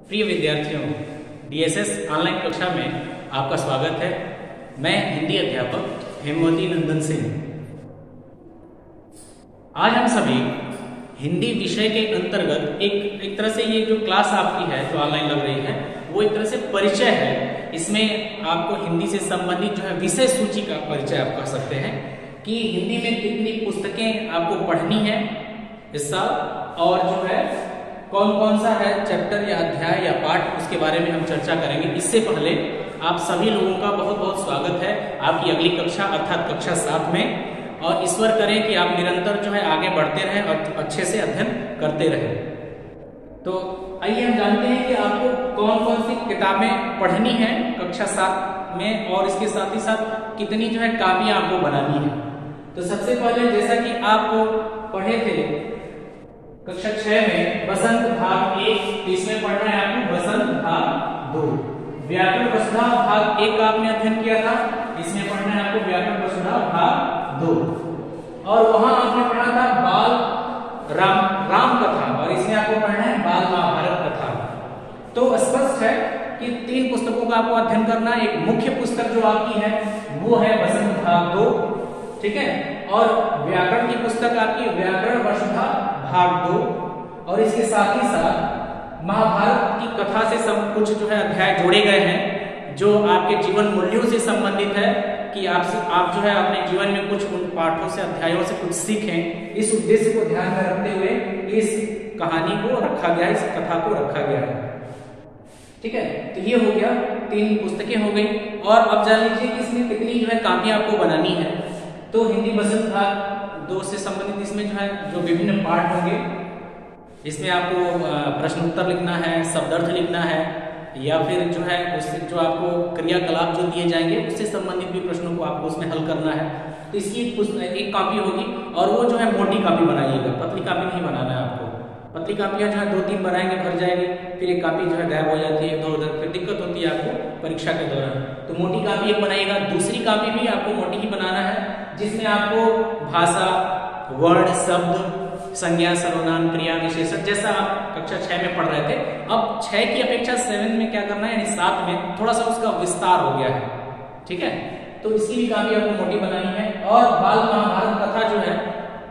प्रिय विद्यार्थियों, DSS online कक्षा में आपका स्वागत है। मैं हिंदी अध्यापक हेमवती नंदन सिंह। आज हम सभी हिंदी विषय के अंतर्गत एक तरह से ये जो क्लास आपकी है जो ऑनलाइन लग रही है वो एक तरह से परिचय है। इसमें आपको हिंदी से संबंधित जो है विषय सूची का परिचय आप कर सकते हैं कि हिंदी में कितनी पुस्तकें आपको पढ़नी है इस साल, और जो है कौन कौन सा है चैप्टर या अध्याय या पाठ, उसके बारे में हम चर्चा करेंगे। इससे पहले आप सभी लोगों का बहुत बहुत स्वागत है आपकी अगली कक्षा अर्थात कक्षा 7 में, और ईश्वर करें कि आप निरंतर जो है आगे बढ़ते रहें और अच्छे से अध्ययन करते रहें। तो आइए हम जानते हैं कि आपको कौन कौन सी किताबें पढ़नी है कक्षा 7 में, और इसके साथ ही साथ कितनी जो है कापियां आपको बनानी है। तो सबसे पहले जैसा कि आप पढ़े थे कक्षा 6 में बसंत भाग 1, तो इसमें पढ़ना है आपको बसंत भाग 2। व्याकरण वसुधा भाग 1 का आपने अध्ययन किया था, इसमें पढ़ना है आपको व्याकरण वसुधा भाग 2। और वहां आपने पढ़ा था बाल राम कथा, और इसमें आपको पढ़ना है बाल महाभारत कथा। तो स्पष्ट है कि 3 पुस्तकों का आपको अध्ययन करना है। एक मुख्य पुस्तक जो आपकी है वो है बसंत भाग 2, ठीक है, और व्याकरण की पुस्तक आपकी व्याकरण वसुधा भाग 2, और इसके साथ ही साथ महाभारत की कथा से सब कुछ जो है अध्याय जोड़े गए हैं जो आपके जीवन मूल्यों से संबंधित है कि आप जो है अपने जीवन में कुछ उन पाठों से अध्यायों से कुछ सीखें। इस उद्देश्य को ध्यान में रखते हुए इस कहानी को रखा गया, इस कथा को रखा गया है, ठीक है। तो ये हो गया, 3 पुस्तकें हो गई। और अब जान लीजिए कि इसमें कितनी जो है कापियां आपको बनानी है। तो हिंदी बसंत भाग 2 से संबंधित इसमें जो है जो विभिन्न पाठ होंगे, इसमें आपको प्रश्न उत्तर लिखना है, शब्दार्थ लिखना है, या फिर जो है उससे जो आपको क्रियाकलाप जो दिए जाएंगे उससे संबंधित भी प्रश्नों को आपको उसमें हल करना है। तो इसकी एक कापी होगी, और वो जो है मोटी कापी बनाइएगा, पतली कापी नहीं बनाना है आपको। पतली कापियां जो है 2-3 बनाएंगे भर जाएगी, फिर एक कापी जो है गायब हो जाती है इधर उधर, फिर दिक्कत होती है आपको परीक्षा के दौरान। तो मोटी कापी एक बनाइएगा। दूसरी कापी भी आपको मोटी ही बनाना है जिसमें आपको भाषा, वर्ण, शब्द, संज्ञा, सर्वनाम, क्रिया, विशेषण जैसा आप कक्षा 6 में पढ़ रहे थे, अब 6 की अपेक्षा 7 में क्या करना है, यानी 7 में थोड़ा सा उसका विस्तार हो गया है, ठीक है। तो इसकी भी काफी आपको मोटी बनानी है। और बाल महाभारत कथा जो है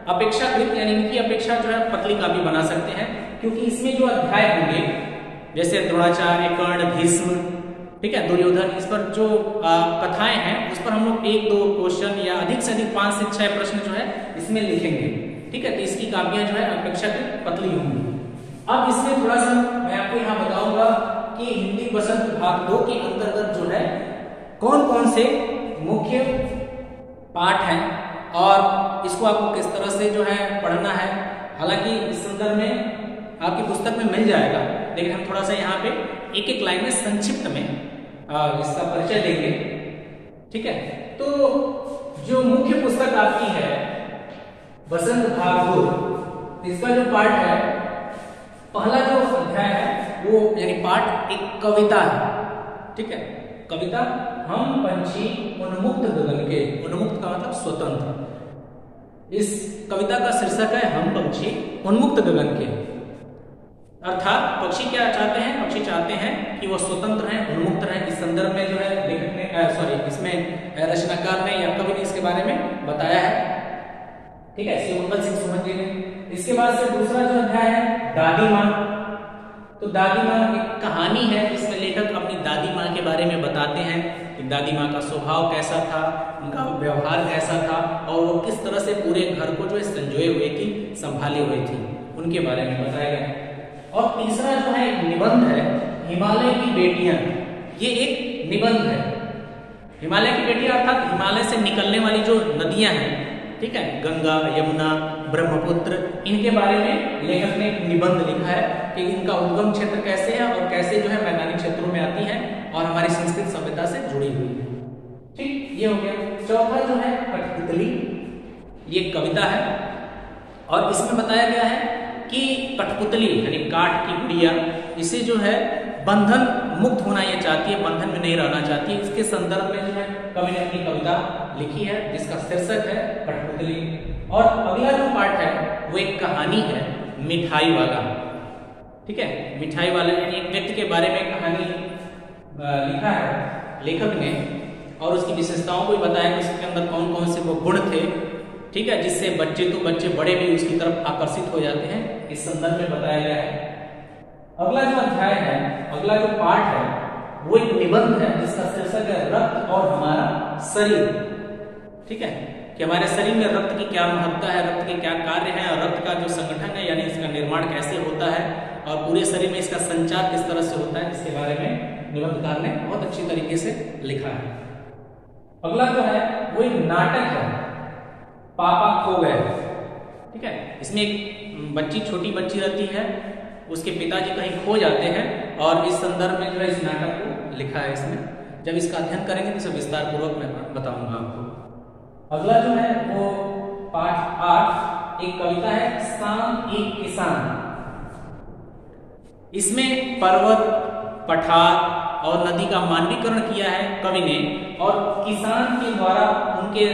अपेक्षाकृत यानी इनकी अपेक्षा जो है पतली कापी बना सकते हैं, क्योंकि इसमें जो अध्याय होंगे जैसे द्रोणाचार्य, कर्ण, भीष्म, ठीक है, दुर्योधन, इस पर जो कथाएं हैं उस पर हम लोग 1-2 क्वेश्चन या अधिक से अधिक 5 से 6 प्रश्न जो है इसमें लिखेंगे, ठीक है। तो इसकी कापियां जो है अपेक्षाकृत पतली होंगी। अब इसमें थोड़ा सा मैं आपको यहाँ बताऊंगा कि हिंदी बसंत भाग 2 के अंतर्गत जो है कौन कौन से मुख्य पाठ हैं और इसको आपको किस तरह से जो है पढ़ना है। हालांकि इस संदर्भ में आपकी पुस्तक में मिल जाएगा, लेकिन हम थोड़ा सा यहाँ पे एक लाइन में संक्षिप्त में इसका परिचय देंगे, ठीक है। तो जो मुख्य पुस्तक आपकी है बसंत भाग 2, इसका जो पाठ है, पहला जो अध्याय है वो यानी पाठ एक कविता है, ठीक है। कविता हम पंछी उन्मुक्त गगन के, उन्मुक्त का मतलब स्वतंत्र। इस कविता का शीर्षक है हम पंछी उन्मुक्त गगन के, अर्थात पक्षी क्या चाहते हैं, पक्षी चाहते हैं कि वो स्वतंत्र हैं, उन्मुक्त रहें। इस संदर्भ में जो है लेखक ने इसमें रचनाकार ने या कवि ने इसके बारे में बताया है, ठीक है, शिवमंगल सिंह सुमन जी ने। इसके बाद से दूसरा जो अध्याय है दादी माँ। तो दादी माँ एक कहानी है, इसमें लेखक अपनी दादी माँ के बारे में बताते हैं कि दादी माँ का स्वभाव कैसा था, उनका व्यवहार कैसा था, और वो किस तरह से पूरे घर को जो है संजोए हुए थी, संभाले हुए थी, उनके बारे में बताया गया। और तीसरा जो है एक निबंध है हिमालय की बेटियां। ये एक निबंध है, हिमालय की बेटियां अर्थात हिमालय से निकलने वाली जो नदियां हैं, ठीक है, गंगा, यमुना, ब्रह्मपुत्र, इनके बारे में लेखक ने एक निबंध लिखा है कि इनका उद्गम क्षेत्र कैसे है और कैसे जो है मैदानी क्षेत्रों में आती है और हमारी संस्कृत सभ्यता से जुड़ी हुई है, ठीक, ये हो गया। चौथा जो है कठपुतली, ये कविता है, और इसमें बताया गया है कि कठपुतली यानी काठ की गुड़िया, इसे जो है बंधन मुक्त होना ये चाहती है, बंधन में नहीं रहना चाहती है। इसके संदर्भ में जो है कवि ने अपनी कविता लिखी है जिसका शीर्षक है कठपुतली। और अगला जो पाठ है वो एक कहानी है मिठाई वाला, ठीक है। मिठाई वाले एक व्यक्ति के बारे में कहानी लिखा है लेखक ने, और उसकी विशेषताओं को भी बताया कि उसके अंदर कौन कौन से वो गुण थे, ठीक है, जिससे बच्चे बड़े भी उसकी तरफ आकर्षित हो जाते हैं, इस संदर्भ में बताया गया है। अगला जो अध्याय है, अगला जो पाठ है, वो एक निबंध है जिसका शीर्षक है रक्त और हमारा शरीर। ठीक है, कि हमारे शरीर में रक्त की क्या महत्ता है, रक्त के क्या कार्य हैं, और रक्त का जो संगठन है यानी इसका निर्माण कैसे होता है, और पूरे शरीर में इसका संचार किस तरह से होता है, इसके बारे में निबंधकार ने बहुत अच्छी तरीके से लिखा है। अगला जो है वो एक नाटक है, पापा खो गए। ठीक है, इसमें एक बच्ची, छोटी बच्ची रहती है, उसके पिताजी कहीं खो जाते हैं, और इस संदर्भ में जो है इस नाटक को लिखा है इसमें। जब इसका अध्ययन करेंगे तो इसे विस्तार पूर्वक मैं बताऊंगा आपको। अगला जो है वो पाठ 8 एक कविता है, शाम एक किसान। इसमें पर्वत, पठार और नदी का मानवीकरण किया है कवि ने, और किसान के द्वारा उनके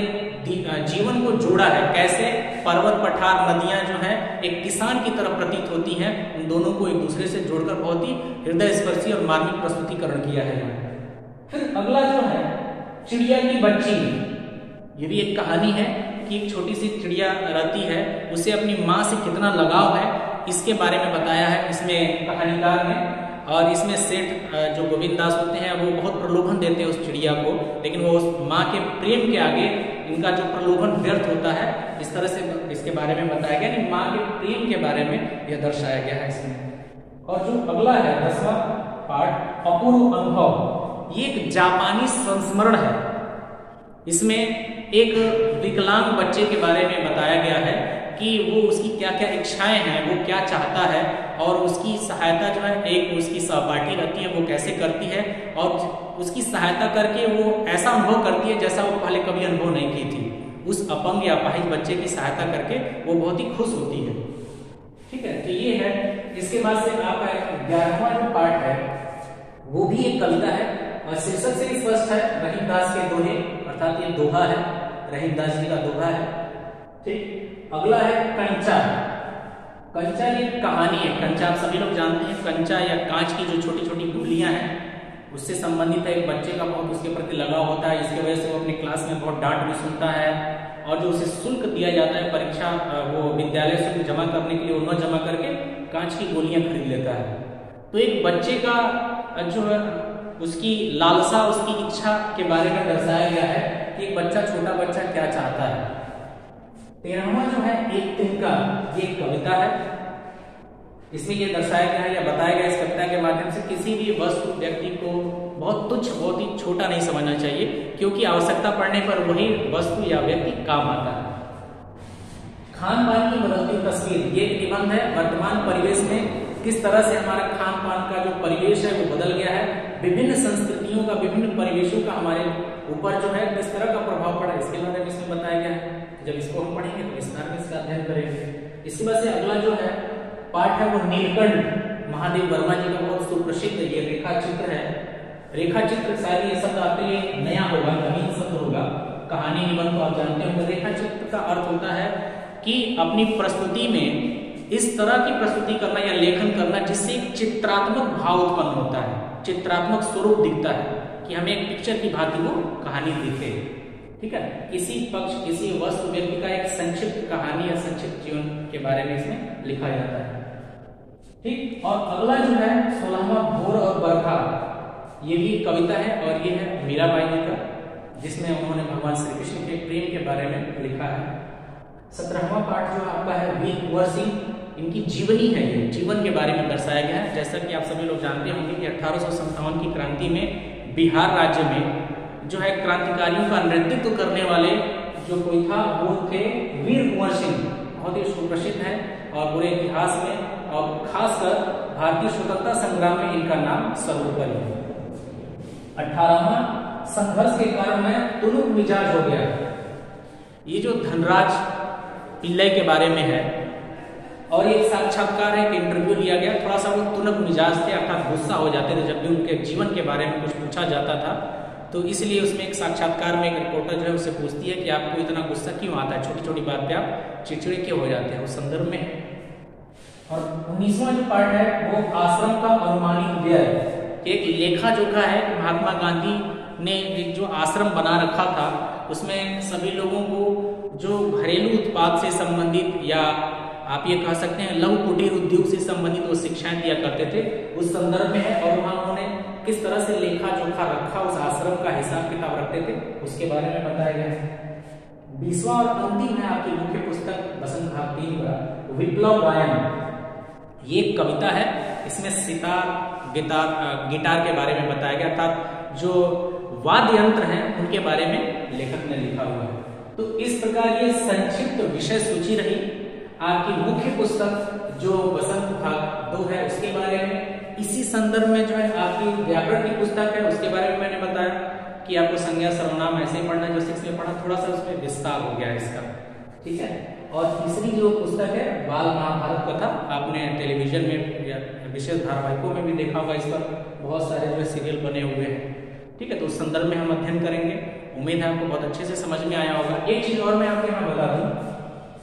जीवन को जोड़ा है, कैसे पर्वत, पठार, नदियां जो हैं एक किसान की तरफ प्रतीत होती हैं, उन दोनों को एक दूसरे से जोड़कर बहुत ही हृदय स्पर्शी और मार्मिक प्रस्तुतिकरण किया है। फिर अगला जो है चिड़िया की बच्ची, ये भी एक कहानी है कि एक छोटी सी चिड़िया रहती है, उसे अपनी माँ से कितना लगाव है, इसके बारे में बताया है इसमें कहानीकार ने। और इसमें सेठ जो गोविंद दास होते हैं वो बहुत प्रलोभन देते हैं उस चिड़िया को, लेकिन वो उस माँ के प्रेम के आगे इनका जो प्रलोभन व्यर्थ होता है, इस तरह से इसके बारे में बताया गया कि माँ के प्रेम के बारे में यह दर्शाया गया है इसमें। और जो अगला है 10वां पाठ, अपूर्व अनुभव, ये एक जापानी संस्मरण है। इसमें एक विकलांग बच्चे के बारे में बताया गया है कि वो उसकी क्या क्या इच्छाएं हैं, वो क्या चाहता है, और उसकी सहायता जो है एक उसकी सहपाठी रहती है वो कैसे करती है, और उसकी सहायता करके वो ऐसा अनुभव करती है जैसा वो पहले कभी अनुभव नहीं की थी। उस अपंग या अपाहिज बच्चे की सहायता करके वो बहुत ही खुश होती है। ठीक है, तो ये है। इसके बाद से आपका 11वां जो पाठ है वो भी एक कविता है, और शीर्षक से स्पष्ट है, रहीम दास के दोहे, अर्थात ये दोहा है, रहीम दास जी का दोहा है। ठीक, अगला है कंचा। कंचा ये कहानी है। कंचा आप सभी लोग जानते हैं, कंचा या कांच की जो छोटी छोटी गुलियां हैं उससे संबंधित है। एक बच्चे का बहुत उसके प्रति लगाव होता है, इसकी वजह से वो अपनी क्लास में बहुत डांट भी सुनता है, और जो उसे शुल्क दिया जाता है परीक्षा, वो विद्यालय शुल्क जमा करने के लिए वो न जमा करके कांच की गोलियां खरीद लेता है। तो एक बच्चे का जो है उसकी लालसा, उसकी इच्छा के बारे में दर्शाया गया है कि एक बच्चा, छोटा बच्चा क्या चाहता है। 13वां जो है एक तिनका, ये कविता है। इसमें ये दर्शाया गया है या बताया गया इस कविता के माध्यम से, किसी भी वस्तु, व्यक्ति को बहुत तुच्छ, बहुत ही छोटा नहीं समझना चाहिए, क्योंकि आवश्यकता पड़ने पर वही वस्तु या व्यक्ति काम आता है। खान पान की बदलती तस्वीर, ये एक निबंध है। वर्तमान परिवेश में किस तरह से हमारा खान पान का जो परिवेश है वो बदल गया है, विभिन्न संस्कृतियों का, विभिन्न परिवेशों का हमारे ऊपर जो है किस तरह का प्रभाव पड़ा, इसके बारे में इसमें बताया गया है। जब इसको हम पढ़ेंगे तो विस्तार में इसका अध्ययन करेंगे। इसके बाद से अगला जो है पाठ है वो नीलकंठ, महादेव वर्मा जी का बहुत सुप्रसिद्ध ये रेखा चित्र है। रेखा चित्र शायद ये शब्द आपके लिए नया होगा, नवीन शब्द होगा। कहानी निबंध आप जानते होंगे। रेखा चित्र का अर्थ होता है कि अपनी प्रस्तुति में इस तरह की प्रस्तुति करना या लेखन करना जिससे एक चित्रात्मक भाव उत्पन्न होता है, चित्रात्मक स्वरूप दिखता है, कि हमें एक पिक्चर की भांति वो कहानी दिखे। ठीक है, किसी पक्ष, किसी वस्तु, व्यक्ति का एक संक्षिप्त कहानी या संक्षिप्त जीवन के बारे में इसमें लिखा जाता है। ठीक, और अगला जो है 16वां भोर और बरखा, ये भी कविता है, और ये है मीराबाई जी का, जिसमें उन्होंने भगवान श्री कृष्ण के प्रेम के बारे में लिखा है। 17वां पाठ जो आपका है वीर कुंवर सिंह, इनकी जीवनी है, ये जीवन के बारे में दर्शाया गया है। जैसा कि आप सभी लोग जानते होंगे कि 1857 की क्रांति में बिहार राज्य में जो है क्रांतिकारियों का नेतृत्व करने वाले जो कोई था वो थे वीर कुंवर सिंह। बहुत ही सुप्रसिद्ध है और पूरे इतिहास में, और खासकर भारतीय स्वतंत्रता संग्राम में इनका नाम सर्वोपरि है। 18वां संघर्ष के कारण में तुनुक मिजाज हो गया। ये जो धनराज पिल्लई के बारे में है, और एक साक्षात्कार है, एक इंटरव्यू लिया गया। थोड़ा सा वो तुनक मिजाज थे, अर्थात गुस्सा हो जाते थे जब भी उनके जीवन के बारे में कुछ पूछा जाता था। तो इसलिए उसमें एक साक्षात्कार में एक रिपोर्टर जो है उससे पूछती है कि आपको इतना गुस्सा क्यों आता है, छोटी छोटी बात पे आप चिड़चिड़े क्यों हो जाते हैं, उस संदर्भ में। और 19वां जो पार्ट है वो आश्रम का अनुमानित व्यय, एक लेखा जोखा है कि महात्मा गांधी ने एक जो आश्रम बना रखा था उसमें सभी लोगों को जो घरेलू उत्पाद से संबंधित या आप ये कह सकते हैं लघु कुटीर उद्योग से संबंधित वो शिक्षाएं दिया करते थे, उस संदर्भ में है। और वहां उन्होंने किस तरह से लेखा जोखा रखा, उस आश्रम का हिसाब किताब रखते थे, उसके बारे में बताया गया है। 20वां और अंतिम है आपकी मुख्य पुस्तक बसंत भाग 3 का विप्लव गायन। ये एक कविता है, इसमें सितार गिटार के बारे में बताया गया था, जो वाद्य यंत्र हैं उनके बारे में लेखक ने लिखा हुआ है। तो इस प्रकार ये संक्षिप्त विषय सूची रही आपकी मुख्य पुस्तक जो बसंत भाग 2 है उसके बारे में। इसी संदर्भ में जो है आपकी व्याकरण की पुस्तक है उसके बारे में मैंने बताया कि आपको संज्ञा सर्वनाम ऐसे ही पढ़ना, जो 6 में पढ़ा, थोड़ा सा उसमें विस्तार हो गया इसका, ठीक है। और तीसरी जो पुस्तक है बाल महाभारत कथा, आपने टेलीविजन में या विशेष धारावाहिकों में भी देखा होगा, इस पर बहुत सारे जो है सीरियल बने हुए हैं, ठीक है। तो उस संदर्भ में हम अध्ययन करेंगे। उम्मीद है आपको बहुत अच्छे से समझ में आया होगा। एक चीज और मैं आपको यहाँ बता दूं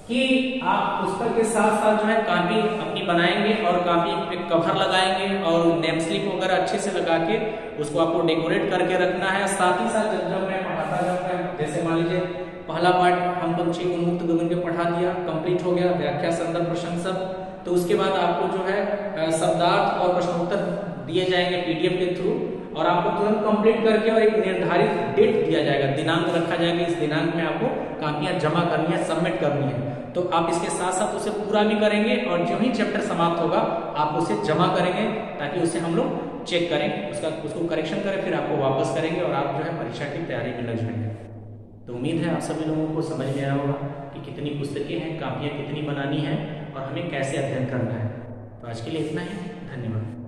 कि आप पुस्तक के साथ साथ जो है कॉपी अपनी बनाएंगे और कॉपी पे कवर लगाएंगे और नेम स्लिप वगैरह अच्छे से लगा के उसको आपको डेकोरेट करके रखना है। साथ ही साथ जब मैं पढ़ाता जाऊंगा, जैसे मान लीजिए पहला पार्ट हम पंछी उन्मुक्त गगन के पढ़ा दिया, कंप्लीट हो गया, व्याख्या संदर्भ प्रश्न सब, तो उसके बाद आपको जो है शब्दार्थ और प्रश्नोत्तर दिए जाएंगे पीडीएफ के थ्रू, और आपको तुरंत कंप्लीट करके और एक निर्धारित डेट दिया जाएगा, दिनांक रखा जाएगा, इस दिनांक में आपको कॉपियां जमा करनी है, सबमिट करनी है। तो आप इसके साथ साथ उसे पूरा भी करेंगे और जो ही चैप्टर समाप्त होगा आप उसे जमा करेंगे, ताकि उसे हम लोग चेक करें, उसको करेक्शन करें, फिर आपको वापस करेंगे और आप जो है परीक्षा की तैयारी में लग जाएंगे। तो उम्मीद है आप सभी लोगों को समझ में आया होगा कि कितनी पुस्तकें हैं, कॉपियां कितनी बनानी है और हमें कैसे अध्ययन करना है। तो आज के लिए इतना ही, धन्यवाद।